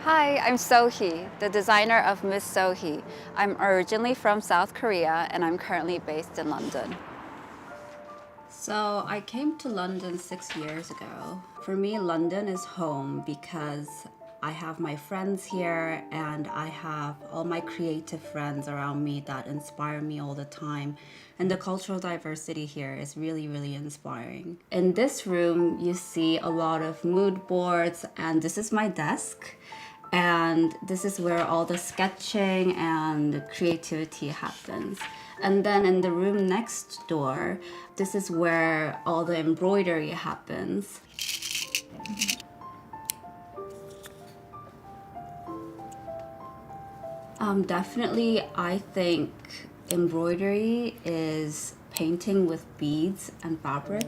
Hi, I'm Sohee, the designer of Miss Sohee. I'm originally from South Korea and I'm currently based in London. So I came to London 6 years ago. For me, London is home because I have my friends here and I have all my creative friends around me that inspire me all the time. And the cultural diversity here is really, really inspiring. In this room, you see a lot of mood boards, and this is my desk. And this is where all the sketching and creativity happens. And then in the room next door, this is where all the embroidery happens. Definitely, I think embroidery is painting with beads and fabric.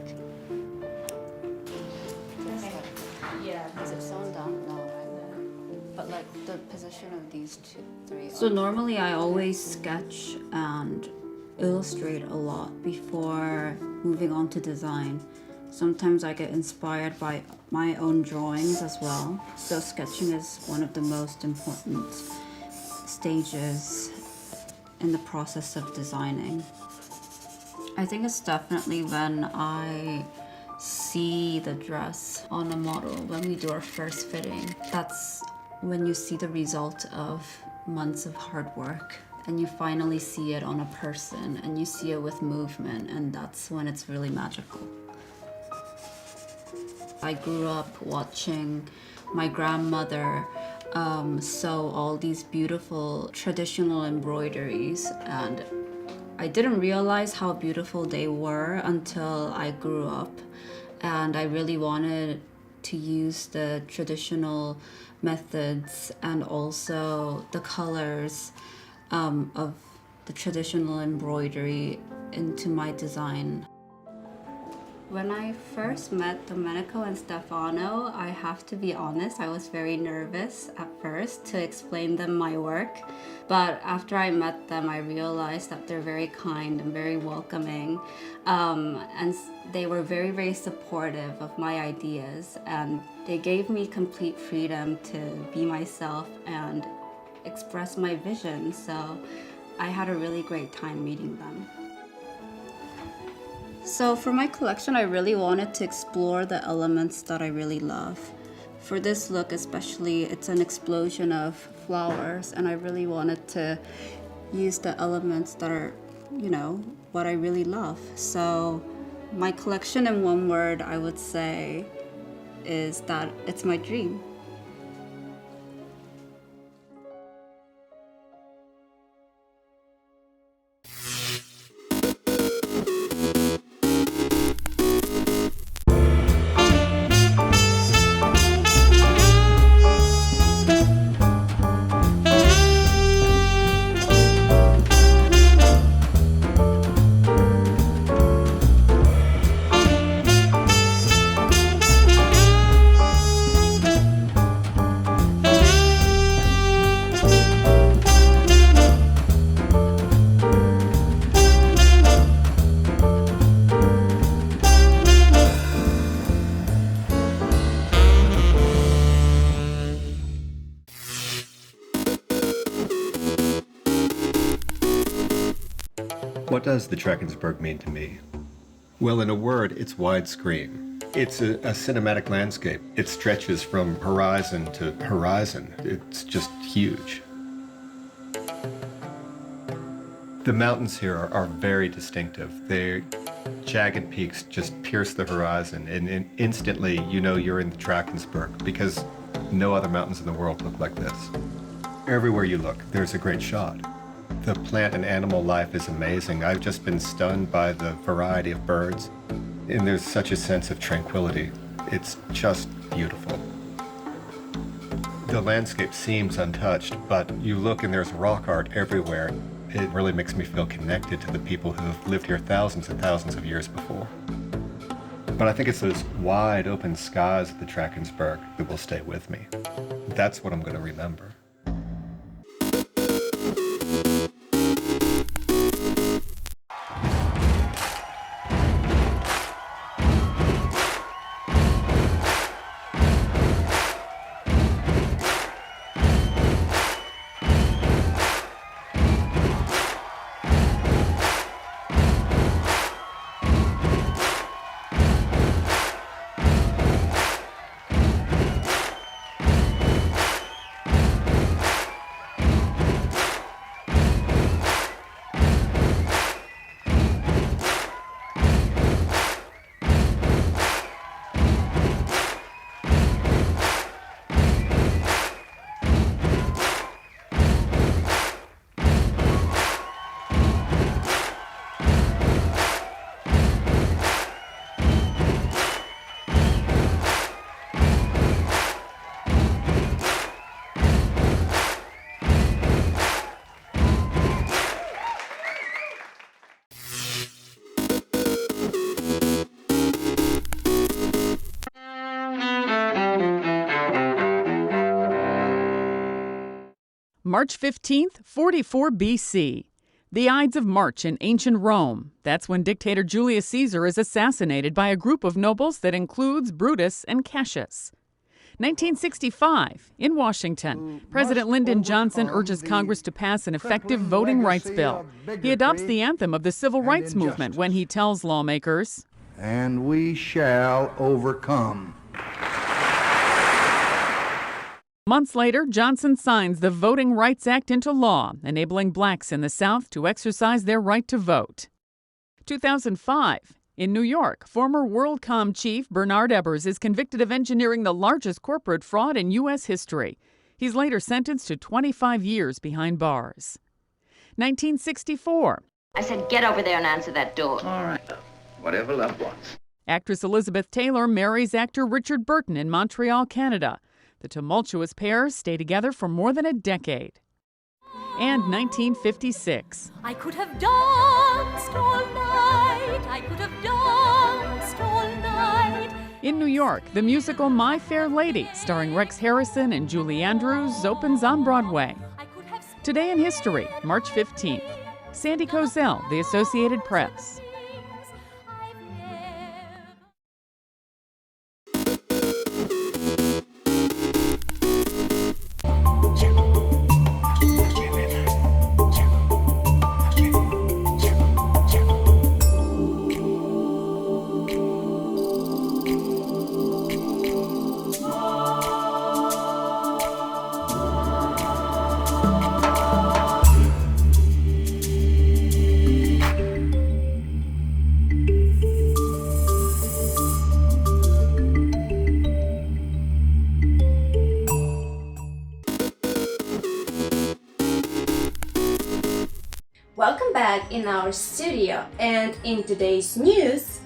Yeah. Is it sewn down? No, right? But like the position of these three. So normally I always sketch and illustrate a lot before moving on to design. Sometimes I get inspired by my own drawings as well. So sketching is one of the most important stages in the process of designing. I think it's definitely when I see the dress on a model, when we do our first fitting. That's when you see the result of months of hard work and you finally see it on a person and you see it with movement, and that's when it's really magical. I grew up watching my grandmother sew all these beautiful traditional embroideries, and I didn't realize how beautiful they were until I grew up, and I really wanted to use the traditional methods and also the colors of the traditional embroidery into my design. When I first met Domenico and Stefano, I have to be honest, I was very nervous at first to explain them my work. But after I met them, I realized that they're very kind and very welcoming. And they were very, very supportive of my ideas. And they gave me complete freedom to be myself and express my vision. So I had a really great time meeting them. So for my collection, I really wanted to explore the elements that I really love. For this look especially, it's an explosion of flowers, and I really wanted to use the elements that are, what I really love. So my collection in one word, I would say, is that it's my dream. What does the Drakensberg mean to me? Well, in a word, it's widescreen. It's a cinematic landscape. It stretches from horizon to horizon. It's just huge. The mountains here are very distinctive. Their jagged peaks just pierce the horizon, and instantly you know you're in the Drakensberg because no other mountains in the world look like this. Everywhere you look, there's a great shot. The plant and animal life is amazing. I've just been stunned by the variety of birds, and there's such a sense of tranquility. It's just beautiful. The landscape seems untouched, but you look and there's rock art everywhere. It really makes me feel connected to the people who have lived here thousands and thousands of years before. But I think it's those wide open skies of the Drakensberg that will stay with me. That's what I'm going to remember. March 15th, 44 BC. The Ides of March in ancient Rome. That's when dictator Julius Caesar is assassinated by a group of nobles that includes Brutus and Cassius. 1965, in Washington, President Lyndon Johnson urges Congress to pass an effective voting rights bill. He adopts the anthem of the civil rights movement when he tells lawmakers, "And we shall overcome." Months later, Johnson signs the Voting Rights Act into law, enabling blacks in the South to exercise their right to vote. 2005, in New York, former WorldCom chief Bernard Ebbers is convicted of engineering the largest corporate fraud in U.S. history. He's later sentenced to 25 years behind bars. 1964. I said, get over there and answer that door. All right, love. Whatever love wants. Actress Elizabeth Taylor marries actor Richard Burton in Montreal, Canada. The tumultuous pair stay together for more than a decade. And 1956. I could have danced all night. I could have danced all night. In New York, the musical My Fair Lady, starring Rex Harrison and Julie Andrews, opens on Broadway. Today in history, March 15th. Sandy Kozel, The Associated Press. Welcome back in our studio, and in today's news,